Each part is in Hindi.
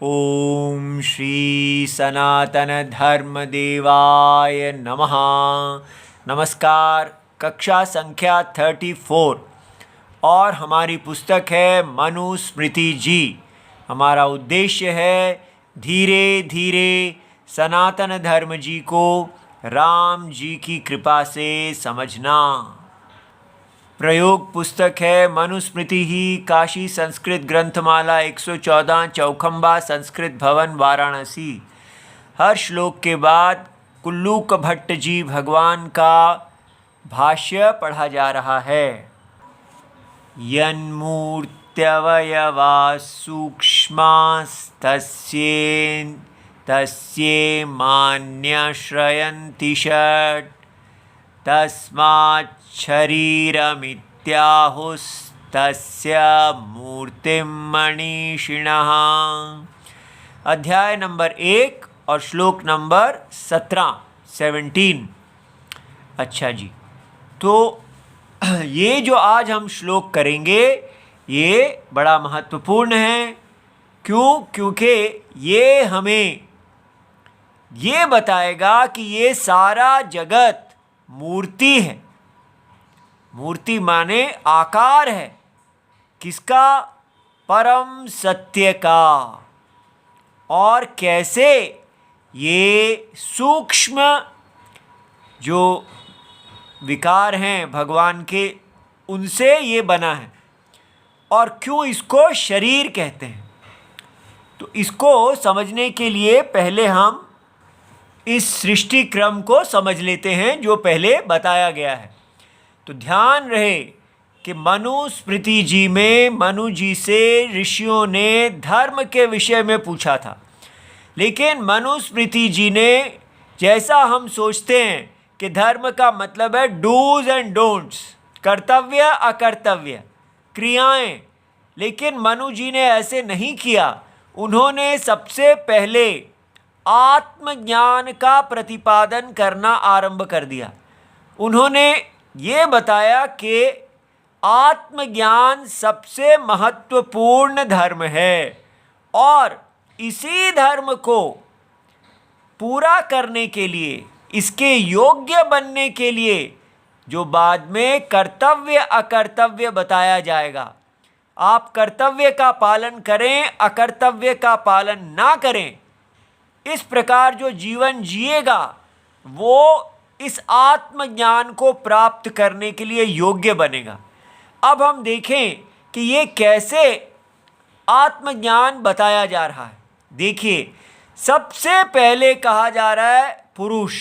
ओम श्री सनातन धर्म देवाय नमः। नमस्कार। कक्षा संख्या 34 और हमारी पुस्तक है मनुस्मृति जी। हमारा उद्देश्य है धीरे धीरे सनातन धर्म जी को राम जी की कृपा से समझना। प्रयोग पुस्तक है मनुस्मृति ही, काशी संस्कृत ग्रंथमाला 114, चौखंबा संस्कृत भवन वाराणसी। हर श्लोक के बाद कुल्लूक भट्ट जी भगवान का भाष्य पढ़ा जा रहा है। यन्मूर्त्यवयवा सूक्ष्मास्तस्येमान्यश्रयन्ति षट् तस्माच्छरीरमित्याहुस्तस्य मूर्तिं मनीषिणः। अध्याय नंबर 1 और श्लोक नंबर 17। अच्छा जी, तो ये जो आज हम श्लोक करेंगे ये बड़ा महत्वपूर्ण है। क्यों? क्योंकि ये हमें ये बताएगा कि ये सारा जगत मूर्ति है। मूर्ति माने आकार है। किसका? परम सत्य का। और कैसे ये सूक्ष्म जो विकार हैं भगवान के, उनसे ये बना है। और क्यों इसको शरीर कहते हैं, तो इसको समझने के लिए पहले हम इस सृष्टि क्रम को समझ लेते हैं जो पहले बताया गया है। तो ध्यान रहे कि मनुस्मृति जी में मनु जी से ऋषियों ने धर्म के विषय में पूछा था, लेकिन मनुस्मृति जी ने, जैसा हम सोचते हैं कि धर्म का मतलब है डूज एंड डोंट्स, कर्तव्य अकर्तव्य क्रियाएं, लेकिन मनु जी ने ऐसे नहीं किया। उन्होंने सबसे पहले आत्मज्ञान का प्रतिपादन करना आरंभ कर दिया। उन्होंने ये बताया कि आत्मज्ञान सबसे महत्वपूर्ण धर्म है और इसी धर्म को पूरा करने के लिए, इसके योग्य बनने के लिए जो बाद में कर्तव्य अकर्तव्य बताया जाएगा। आप कर्तव्य का पालन करें, अकर्तव्य का पालन ना करें, इस प्रकार जो जीवन जिएगा वो इस आत्मज्ञान को प्राप्त करने के लिए योग्य बनेगा। अब हम देखें कि ये कैसे आत्मज्ञान बताया जा रहा है। देखिए, सबसे पहले कहा जा रहा है पुरुष।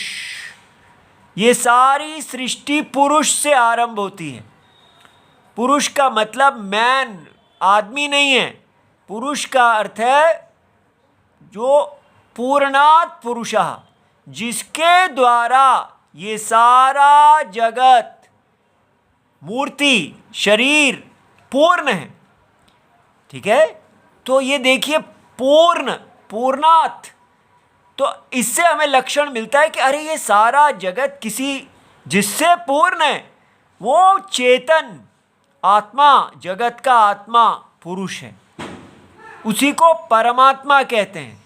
ये सारी सृष्टि पुरुष से आरंभ होती है। पुरुष का मतलब मैन, आदमी नहीं है। पुरुष का अर्थ है जो पूर्णात् पुरुषः, जिसके द्वारा ये सारा जगत, मूर्ति, शरीर पूर्ण है। ठीक है, तो ये देखिए पूर्ण, पूर्णात्, तो इससे हमें लक्षण मिलता है कि अरे ये सारा जगत किसी जिससे पूर्ण है, वो चेतन आत्मा, जगत का आत्मा पुरुष है। उसी को परमात्मा कहते हैं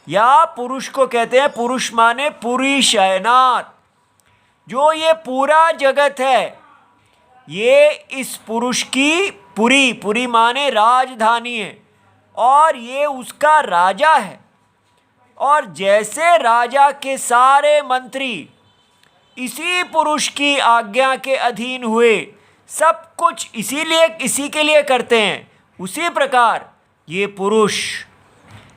या पुरुष को कहते हैं। पुरुष माने पुरी शयनात्। जो ये पूरा जगत है, ये इस पुरुष की पुरी, पुरी माने राजधानी है और ये उसका राजा है। और जैसे राजा के सारे मंत्री इसी पुरुष की आज्ञा के अधीन हुए, सब कुछ इसीलिए, इसी के लिए करते हैं, उसी प्रकार ये पुरुष,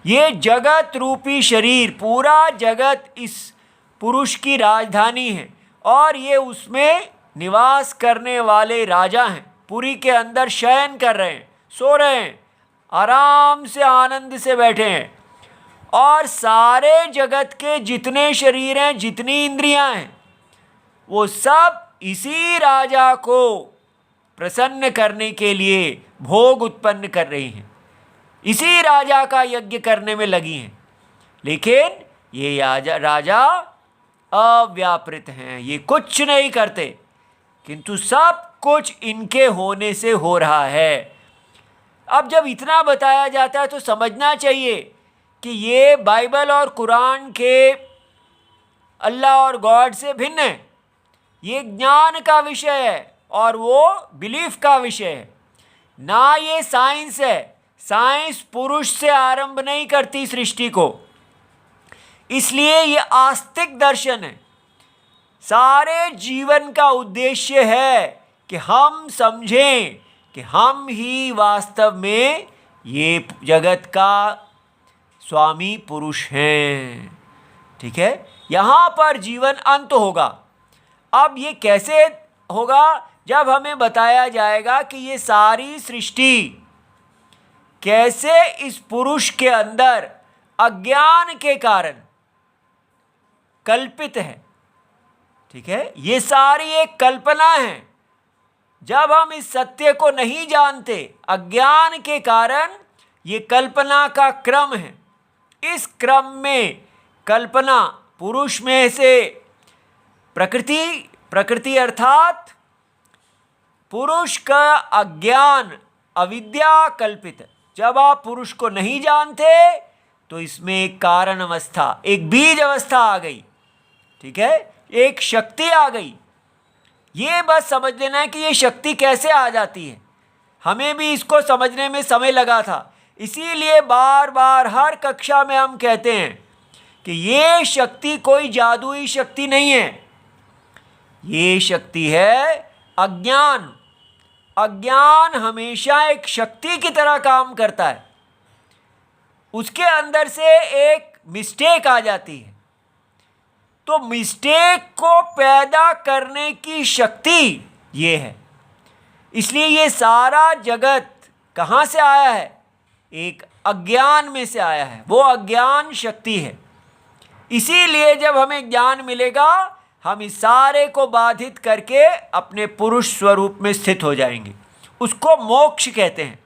ये जगत रूपी शरीर, पूरा जगत इस पुरुष की राजधानी है और ये उसमें निवास करने वाले राजा हैं। पुरी के अंदर शयन कर रहे हैं, सो रहे हैं, आराम से आनंद से बैठे हैं। और सारे जगत के जितने शरीर हैं, जितनी इंद्रियां हैं, वो सब इसी राजा को प्रसन्न करने के लिए भोग उत्पन्न कर रही हैं, इसी राजा का यज्ञ करने में लगी हैं। लेकिन ये राजा अव्यापृत हैं, ये कुछ नहीं करते, किंतु सब कुछ इनके होने से हो रहा है। अब जब इतना बताया जाता है तो समझना चाहिए कि ये बाइबल और कुरान के अल्लाह और गॉड से भिन्न है, ये ज्ञान का विषय है और वो बिलीफ का विषय है, ना ये साइंस है। साइंस पुरुष से आरंभ नहीं करती सृष्टि को, इसलिए ये आस्तिक दर्शन है। सारे जीवन का उद्देश्य है कि हम समझें कि हम ही वास्तव में ये जगत का स्वामी पुरुष हैं। ठीक है, यहाँ पर जीवन अंत होगा। अब ये कैसे होगा? जब हमें बताया जाएगा कि ये सारी सृष्टि कैसे इस पुरुष के अंदर अज्ञान के कारण कल्पित है। ठीक है, ये सारी एक कल्पना है। जब हम इस सत्य को नहीं जानते, अज्ञान के कारण ये कल्पना का क्रम है। इस क्रम में कल्पना पुरुष में से प्रकृति अर्थात पुरुष का अज्ञान, अविद्या कल्पित है। जब आप पुरुष को नहीं जानते तो इसमें एक कारण अवस्था, एक बीज अवस्था आ गई। ठीक है, एक शक्ति आ गई। ये बस समझ लेना है कि ये शक्ति कैसे आ जाती है। हमें भी इसको समझने में समय लगा था, इसीलिए बार बार हर कक्षा में हम कहते हैं कि ये शक्ति कोई जादुई शक्ति नहीं है, ये शक्ति है अज्ञान। अज्ञान हमेशा एक शक्ति की तरह काम करता है। उसके अंदर से एक मिस्टेक आ जाती है, तो मिस्टेक को पैदा करने की शक्ति ये है। इसलिए ये सारा जगत कहाँ से आया है? एक अज्ञान में से आया है, वो अज्ञान शक्ति है। इसीलिए जब हमें ज्ञान मिलेगा, हम इस सारे को बाधित करके अपने पुरुष स्वरूप में स्थित हो जाएंगे। उसको मोक्ष कहते हैं।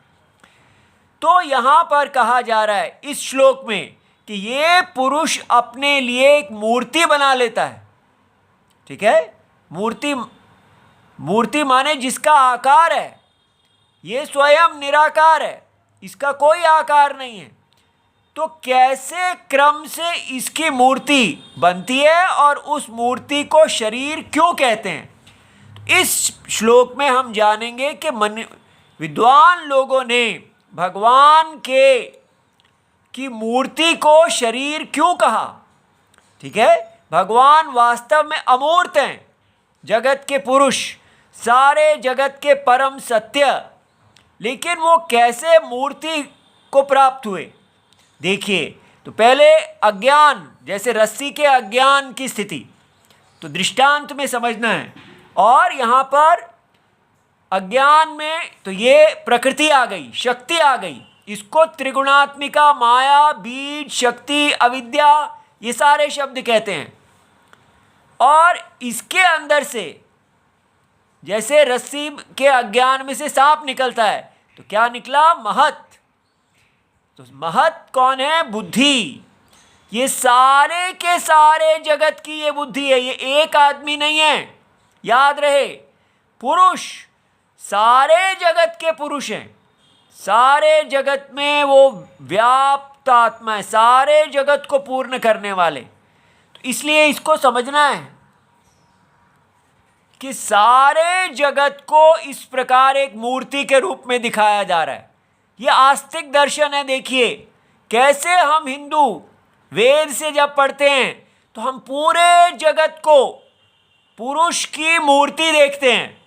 तो यहाँ पर कहा जा रहा है इस श्लोक में कि ये पुरुष अपने लिए एक मूर्ति बना लेता है। ठीक है, मूर्ति माने जिसका आकार है। ये स्वयं निराकार है, इसका कोई आकार नहीं है। तो कैसे क्रम से इसकी मूर्ति बनती है और उस मूर्ति को शरीर क्यों कहते हैं? तो इस श्लोक में हम जानेंगे कि विद्वान लोगों ने भगवान की मूर्ति को शरीर क्यों कहा। ठीक है, भगवान वास्तव में अमूर्त हैं, जगत के पुरुष, सारे जगत के परम सत्य। लेकिन वो कैसे मूर्ति को प्राप्त हुए? देखिए, तो पहले अज्ञान, जैसे रस्सी के अज्ञान की स्थिति, तो दृष्टांत में समझना है। और यहाँ पर अज्ञान में तो ये प्रकृति आ गई, शक्ति आ गई। इसको त्रिगुणात्मिका, माया, बीज, शक्ति, अविद्या, ये सारे शब्द कहते हैं। और इसके अंदर से जैसे रस्सी के अज्ञान में से सांप निकलता है, तो क्या निकला? महत। तो महत कौन है? बुद्धि। ये सारे के सारे जगत की ये बुद्धि है, ये एक आदमी नहीं है। याद रहे, पुरुष सारे जगत के पुरुष हैं, सारे जगत में वो व्याप्त आत्मा है, सारे जगत को पूर्ण करने वाले। तो इसलिए इसको समझना है कि सारे जगत को इस प्रकार एक मूर्ति के रूप में दिखाया जा रहा है। ये आस्तिक दर्शन है। देखिए कैसे हम हिंदू वेद से जब पढ़ते हैं तो हम पूरे जगत को पुरुष की मूर्ति देखते हैं।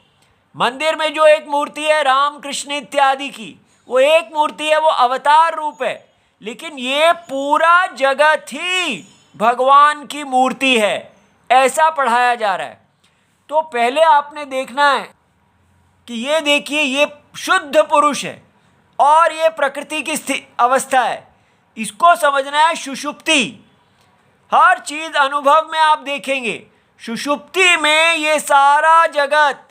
मंदिर में जो एक मूर्ति है राम कृष्ण इत्यादि की, वो एक मूर्ति है, वो अवतार रूप है। लेकिन ये पूरा जगत ही भगवान की मूर्ति है, ऐसा पढ़ाया जा रहा है। तो पहले आपने देखना है कि ये देखिए, ये शुद्ध पुरुष है और ये प्रकृति की अवस्था है। इसको समझना है सुषुप्ति। हर चीज अनुभव में आप देखेंगे, सुषुप्ति में ये सारा जगत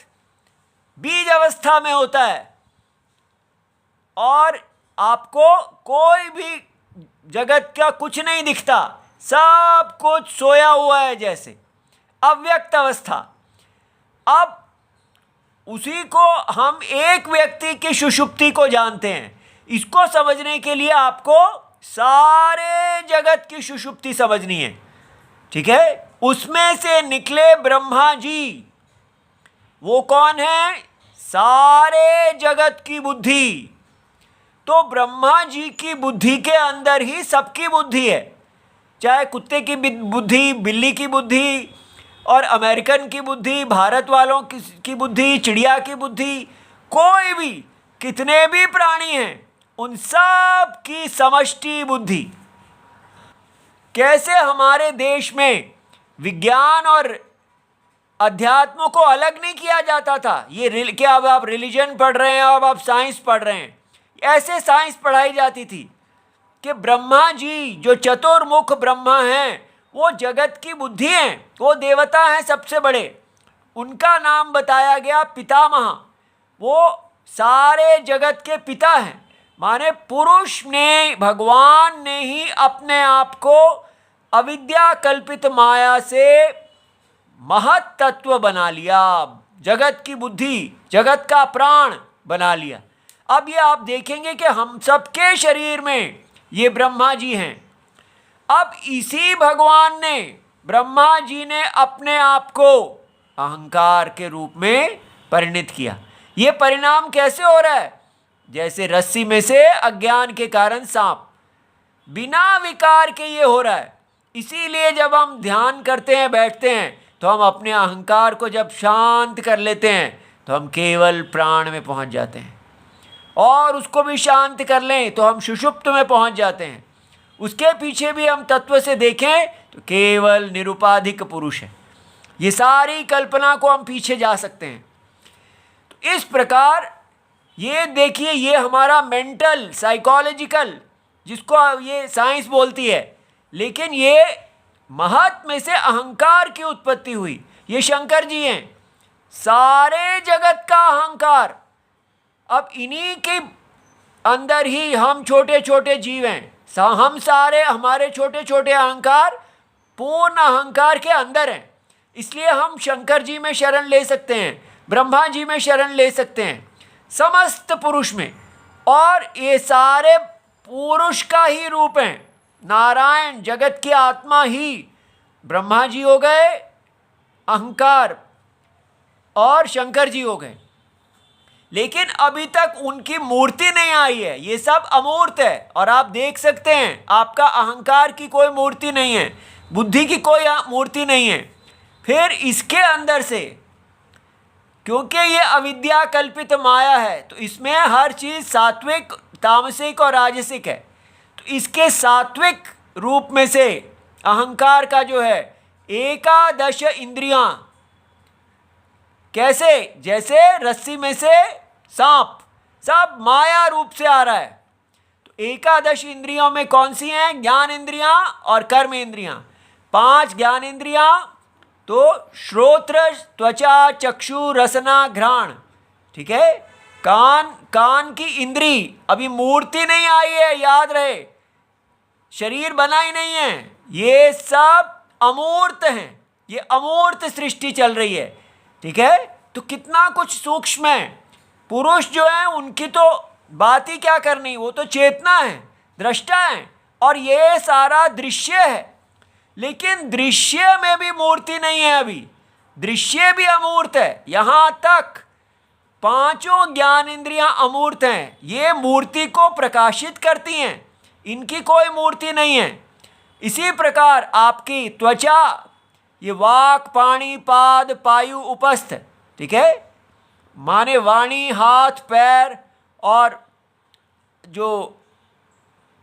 बीज अवस्था में होता है और आपको कोई भी जगत का कुछ नहीं दिखता, सब कुछ सोया हुआ है, जैसे अव्यक्त अवस्था। अब उसी को हम एक व्यक्ति की सुषुप्ति को जानते हैं। इसको समझने के लिए आपको सारे जगत की सुषुप्ति समझनी है, ठीक है। उसमें से निकले ब्रह्मा जी, वो कौन है? सारे जगत की बुद्धि। तो ब्रह्मा जी की बुद्धि के अंदर ही सबकी बुद्धि है, चाहे कुत्ते की बुद्धि, बिल्ली की बुद्धि, और अमेरिकन की बुद्धि, भारत वालों की बुद्धि, चिड़िया की बुद्धि, कोई भी, कितने भी प्राणी हैं, उन सब की समष्टि बुद्धि। कैसे हमारे देश में विज्ञान और अध्यात्म को अलग नहीं किया जाता था, ये क्या अब आप रिलीजन पढ़ रहे हैं, अब आप साइंस पढ़ रहे हैं, ऐसे साइंस पढ़ाई जाती थी कि ब्रह्मा जी जो चतुर्मुख ब्रह्मा हैं, वो जगत की बुद्धि हैं, वो देवता हैं सबसे बड़े, उनका नाम बताया गया पितामह, वो सारे जगत के पिता हैं। माने पुरुष ने, भगवान ने ही अपने आप को अविद्या कल्पित माया से महत तत्व बना लिया, जगत की बुद्धि, जगत का प्राण बना लिया। अब ये आप देखेंगे कि हम सबके शरीर में ये ब्रह्मा जी हैं। अब इसी भगवान ने, ब्रह्मा जी ने अपने आप को अहंकार के रूप में परिणित किया। ये परिणाम कैसे हो रहा है? जैसे रस्सी में से अज्ञान के कारण सांप, बिना विकार के ये हो रहा है। इसीलिए जब हम ध्यान करते हैं, बैठते हैं, तो हम अपने अहंकार को जब शांत कर लेते हैं तो हम केवल प्राण में पहुंच जाते हैं, और उसको भी शांत कर लें तो हम सुषुप्त में पहुंच जाते हैं। उसके पीछे भी हम तत्व से देखें तो केवल निरुपाधिक पुरुष है। ये सारी कल्पना को हम पीछे जा सकते हैं। तो इस प्रकार ये देखिए, ये हमारा मेंटल, साइकोलॉजिकल, जिसको ये साइंस बोलती है, लेकिन ये महत में से अहंकार की उत्पत्ति हुई। ये शंकर जी हैं, सारे जगत का अहंकार। अब इन्हीं के अंदर ही हम छोटे छोटे जीव हैं, हम सारे, हमारे छोटे छोटे अहंकार पूर्ण अहंकार के अंदर हैं। इसलिए हम शंकर जी में शरण ले सकते हैं, ब्रह्मा जी में शरण ले सकते हैं, समस्त पुरुष में। और ये सारे पुरुष का ही रूप हैं। नारायण जगत की आत्मा ही ब्रह्मा जी हो गए अहंकार, और शंकर जी हो गए। लेकिन अभी तक उनकी मूर्ति नहीं आई है, ये सब अमूर्त है। और आप देख सकते हैं, आपका अहंकार की कोई मूर्ति नहीं है, बुद्धि की कोई मूर्ति नहीं है। फिर इसके अंदर से, क्योंकि ये अविद्या कल्पित माया है, तो इसमें हर चीज़ सात्विक, तामसिक और राजसिक है। तो इसके सात्विक रूप में से अहंकार का जो है 11 इंद्रियां, कैसे? जैसे रस्सी में से सांप, सब माया रूप से आ रहा है। तो 11 इंद्रियों में कौन सी हैं? ज्ञान इंद्रियां और कर्म इंद्रियां। 5 ज्ञान इंद्रियां, तो श्रोत्र, त्वचा, चक्षु, रसना, घ्राण, ठीक है। कान की इंद्री, अभी मूर्ति नहीं आई है, याद रहे, शरीर बना ही नहीं है, ये सब अमूर्त हैं, ये अमूर्त सृष्टि चल रही है, ठीक है। तो कितना कुछ सूक्ष्म है। पुरुष जो है उनकी तो बात ही क्या करनी, वो तो चेतना है, दृष्टा है, और ये सारा दृश्य है। लेकिन दृश्य में भी मूर्ति नहीं है, अभी दृश्य भी अमूर्त है। यहाँ तक 5 ज्ञान इंद्रियां अमूर्त हैं, ये मूर्ति को प्रकाशित करती हैं, इनकी कोई मूर्ति नहीं है। इसी प्रकार आपकी त्वचा, ये वाक, पाणी, पाद, पायु, उपस्थ, ठीक है, माने वाणी, हाथ, पैर, और जो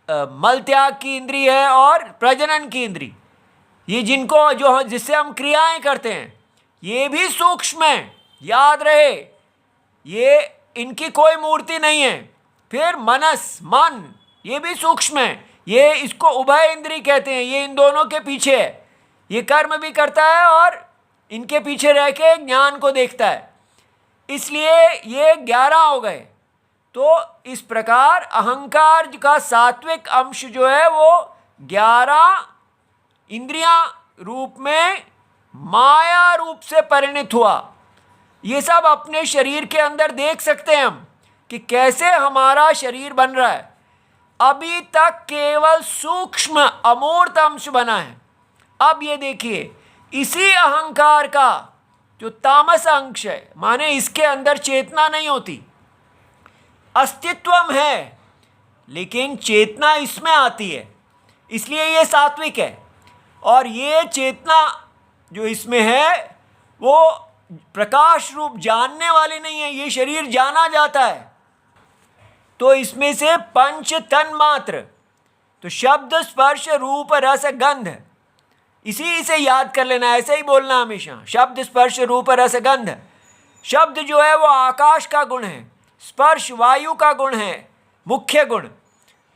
मल त्याग की इंद्री है और प्रजनन की इंद्री, ये जिनको जो जिससे हम क्रियाएं करते हैं, ये भी सूक्ष्म है, याद रहे, ये इनकी कोई मूर्ति नहीं है। फिर मनस, मन, ये भी सूक्ष्म है, ये इसको उभय इंद्री कहते हैं, ये इन दोनों के पीछे है, ये कर्म भी करता है और इनके पीछे रह के ज्ञान को देखता है, इसलिए ये 11 हो गए। तो इस प्रकार अहंकार का सात्विक अंश जो है वो 11 इंद्रियां रूप में माया रूप से परिणित हुआ। ये सब अपने शरीर के अंदर देख सकते हैं हम कि कैसे हमारा शरीर बन रहा है। अभी तक केवल सूक्ष्म अमूर्त अंश बना है। अब ये देखिए, इसी अहंकार का जो तामस अंश है, माने इसके अंदर चेतना नहीं होती, अस्तित्वम है लेकिन चेतना इसमें आती है, इसलिए ये सात्विक है। और ये चेतना जो इसमें है वो प्रकाश रूप जानने वाली नहीं है, ये शरीर जाना जाता है। तो इसमें से पंच तन्मात्र, तो शब्द स्पर्श रूप रस गंध, इसी से याद कर लेना, ऐसे ही बोलना हमेशा, शब्द स्पर्श रूप रस गंध। शब्द जो है वो आकाश का गुण है, स्पर्श वायु का गुण है मुख्य गुण,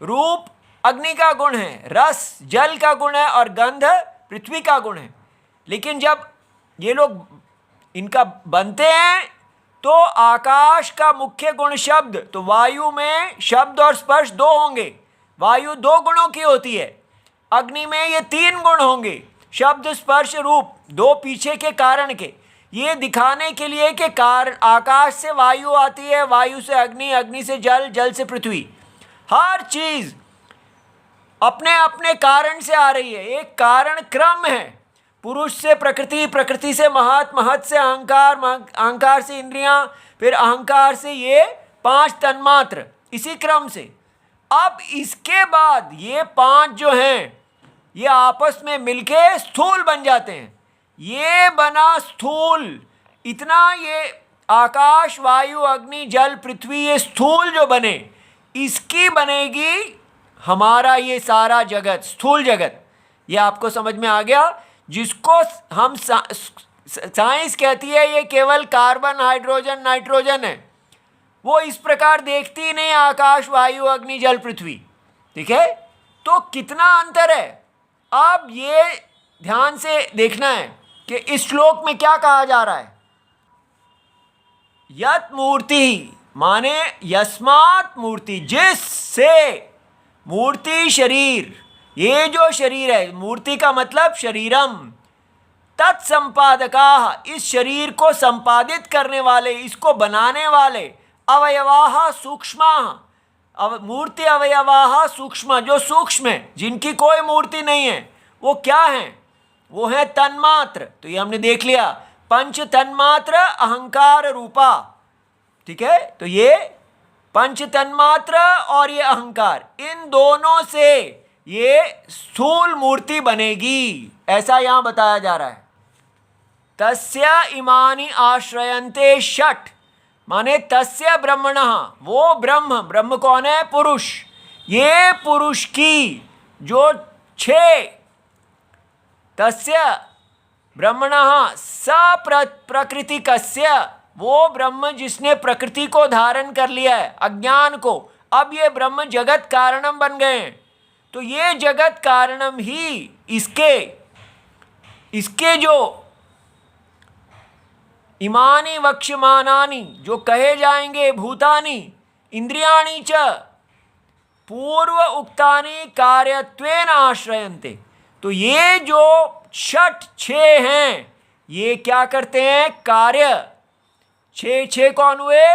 रूप अग्नि का गुण है, रस जल का गुण है और गंध पृथ्वी का गुण है। लेकिन जब ये लोग इनका बनते हैं तो आकाश का मुख्य गुण शब्द, तो वायु में शब्द और स्पर्श दो होंगे, वायु दो गुणों की होती है, अग्नि में ये तीन गुण होंगे, शब्द स्पर्श रूप, दो पीछे के कारण के, ये दिखाने के लिए कि कारण आकाश से वायु आती है, वायु से अग्नि, अग्नि से जल, जल से पृथ्वी, हर चीज अपने अपने कारण से आ रही है, एक कारण क्रम है। पुरुष से प्रकृति, प्रकृति से महत, महत से अहंकार, अहंकार से इंद्रियां, फिर अहंकार से ये पांच तन्मात्र, इसी क्रम से। अब इसके बाद ये पांच जो हैं ये आपस में मिलके स्थूल बन जाते हैं। ये बना स्थूल, इतना ये आकाश वायु अग्नि जल पृथ्वी, ये स्थूल जो बने, इसकी बनेगी हमारा ये सारा जगत, स्थूल जगत। ये आपको समझ में आ गया? जिसको हम साइंस कहती है ये केवल कार्बन हाइड्रोजन नाइट्रोजन है, वो इस प्रकार देखती ही नहीं आकाश वायु अग्नि जल पृथ्वी। ठीक है, तो कितना अंतर है। अब ये ध्यान से देखना है कि इस श्लोक में क्या कहा जा रहा है। यत मूर्ति माने यस्मात मूर्ति, जिससे, मूर्ति शरीर, ये जो शरीर है, मूर्ति का मतलब शरीरम, तत्संपादका, इस शरीर को संपादित करने वाले, इसको बनाने वाले, अवयवाः सूक्ष्मा, मूर्ति अवयवाः सूक्ष्म, जो सूक्ष्म है, जिनकी कोई मूर्ति नहीं है, वो क्या है? वो है तन्मात्र। तो ये हमने देख लिया, पंच तन्मात्र अहंकार रूपा। ठीक है, तो ये पंच तन्मात्र और ये अहंकार, इन दोनों से ये स्थूल मूर्ति बनेगी, ऐसा यहां बताया जा रहा है। तस्य इमानि आश्रयन्ते षट्, माने तस्य ब्रह्मणः, वो ब्रह्म, ब्रह्म कौन है? पुरुष। ये पुरुष की जो छह, तस्य ब्रह्मणः स प्रकृतिकस्य, वो ब्रह्म जिसने प्रकृति को धारण कर लिया है, अज्ञान को, अब ये ब्रह्म जगत कारणम बन गए हैं। तो ये जगत कारणम ही इसके जो इमानी वक्ष्यमानानि, जो कहे जाएंगे, भूतानि इंद्रियाणि च पूर्व उक्तानि कार्यत्वेन आश्रयन्ते। तो ये जो षट छह हैं, ये क्या करते हैं? कार्य। छह कौन हुए?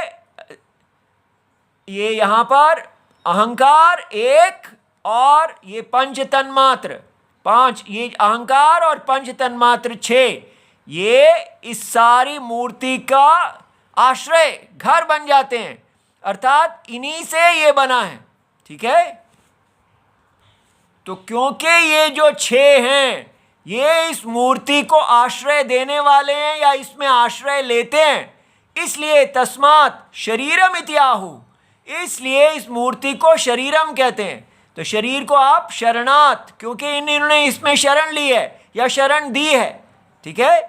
ये यहां पर अहंकार एक और ये पंच तन्मात्र पांच, ये अहंकार और पंच तन्मात्र छह, ये इस सारी मूर्ति का आश्रय, घर बन जाते हैं, अर्थात इन्हीं से ये बना है। ठीक है, तो क्योंकि ये जो छह हैं ये इस मूर्ति को आश्रय देने वाले हैं या इसमें आश्रय लेते हैं, इसलिए तस्मात् शरीरम इति आहु, इसलिए इस मूर्ति को शरीरम कहते हैं। तो शरीर को आप शरणात्, क्योंकि इन्होंने इसमें शरण ली है या शरण दी है। ठीक है,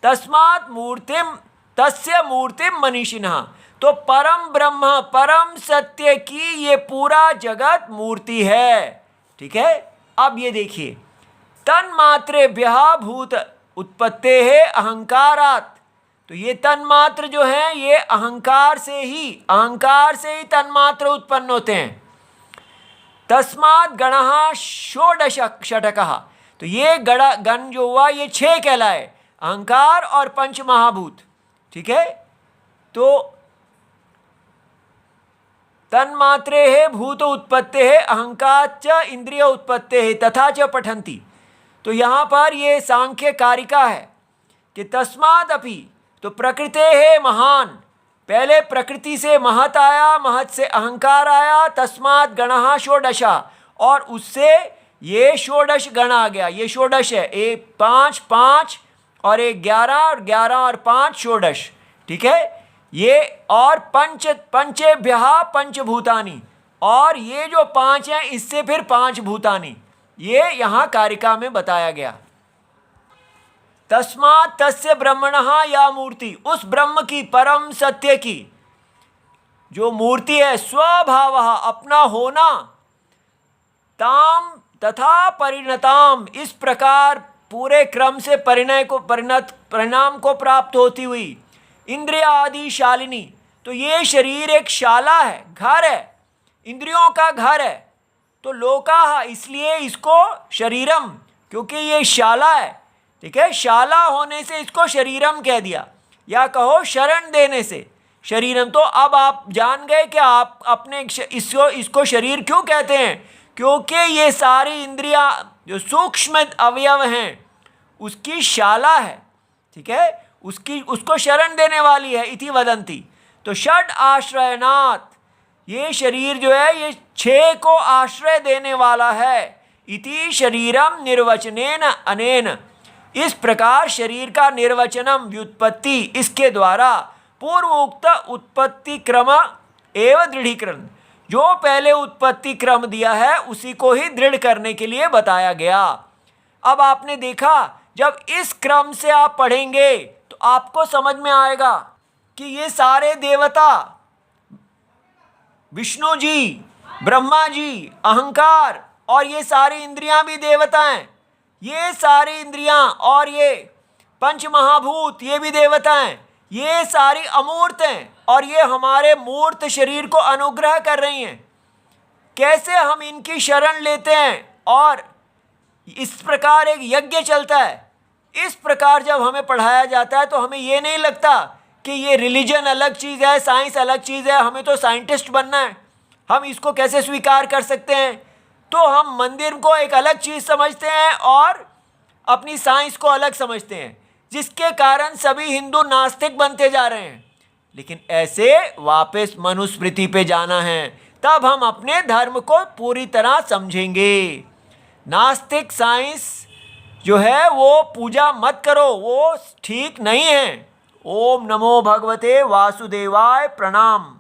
तस्मात् मूर्तिम, तस्य मूर्तिम मनीषिणः, तो परम ब्रह्म, परम सत्य की ये पूरा जगत मूर्ति है। ठीक है, अब ये देखिए, तन्मात्रेभ्यः भूत उत्पत्तेः अहंकारात्, तो ये तन्मात्र जो है ये अहंकार से ही तन्मात्र उत्पन्न होते हैं। तस्मात् गणः षोडश षटकः, तो ये गण जो हुआ ये छह कहलाए, अहंकार और पंच महाभूत। ठीक है, तो तन्मात्रे भूत उत्पत्ते अहंकार च इंद्रिय उत्पत्ते तथा च पठंती। तो यहाँ पर ये सांख्य कारिका है कि तस्मात् अपि, तो प्रकृते महान, पहले प्रकृति से महत आया, महत से अहंकार आया, तस्मात् गणः षोडशा, और उससे ये षोडश गण आ गया। ये षोडश है, एक 5 5 और एक 11 और 11 और 5 षोडश, ठीक है ये। और पंचेभ्यः पंचभूतानि, और ये जो 5 हैं इससे फिर 5 भूतानि, ये यहाँ कारिका में बताया गया। तस्मात् तस्य ब्रह्मणः या मूर्ति, उस ब्रह्म की, परम सत्य की जो मूर्ति है, स्वभावः अपना होना, ताम तथा परिणताम, इस प्रकार पूरे क्रम से परिणाम को प्राप्त होती हुई, इंद्रिय आदि शालिनी, तो ये शरीर एक शाला है, घर है, इंद्रियों का घर है। तो लोका, इसलिए इसको शरीरम, क्योंकि ये शाला है, ठीक है, शाला होने से इसको शरीरम कह दिया, या कहो शरण देने से शरीरम। तो अब आप जान गए कि आप अपने इसको शरीर क्यों कहते हैं, क्योंकि ये सारी इंद्रियां जो सूक्ष्म अवयव हैं उसकी शाला है, ठीक है, उसको शरण देने वाली है, इति वदंती। तो षड आश्रयनात्, ये शरीर जो है ये 6 को आश्रय देने वाला है। इति शरीरम निर्वचनेन अनेन, इस प्रकार शरीर का निर्वचनम, व्युत्पत्ति, इसके द्वारा पूर्व उक्त उत्पत्ति क्रम एवं दृढ़ीकरण, जो पहले उत्पत्ति क्रम दिया है उसी को ही दृढ़ करने के लिए बताया गया। अब आपने देखा, जब इस क्रम से आप पढ़ेंगे तो आपको समझ में आएगा कि ये सारे देवता, विष्णु जी, ब्रह्मा जी, अहंकार, और ये सारी इंद्रियां भी देवता हैं। ये सारी इंद्रियां और ये पंच महाभूत ये भी देवता हैं। ये सारी अमूर्त हैं और ये हमारे मूर्त शरीर को अनुग्रह कर रही हैं। कैसे हम इनकी शरण लेते हैं, और इस प्रकार एक यज्ञ चलता है। इस प्रकार जब हमें पढ़ाया जाता है तो हमें ये नहीं लगता कि ये रिलीजन अलग चीज़ है, साइंस अलग चीज़ है, हमें तो साइंटिस्ट बनना है, हम इसको कैसे स्वीकार कर सकते हैं। तो हम मंदिर को एक अलग चीज़ समझते हैं और अपनी साइंस को अलग समझते हैं, जिसके कारण सभी हिंदू नास्तिक बनते जा रहे हैं। लेकिन ऐसे वापस मनुस्मृति पे जाना है, तब हम अपने धर्म को पूरी तरह समझेंगे। नास्तिक साइंस जो है वो पूजा मत करो, वो ठीक नहीं है। ओम नमो भगवते वासुदेवाय, प्रणाम।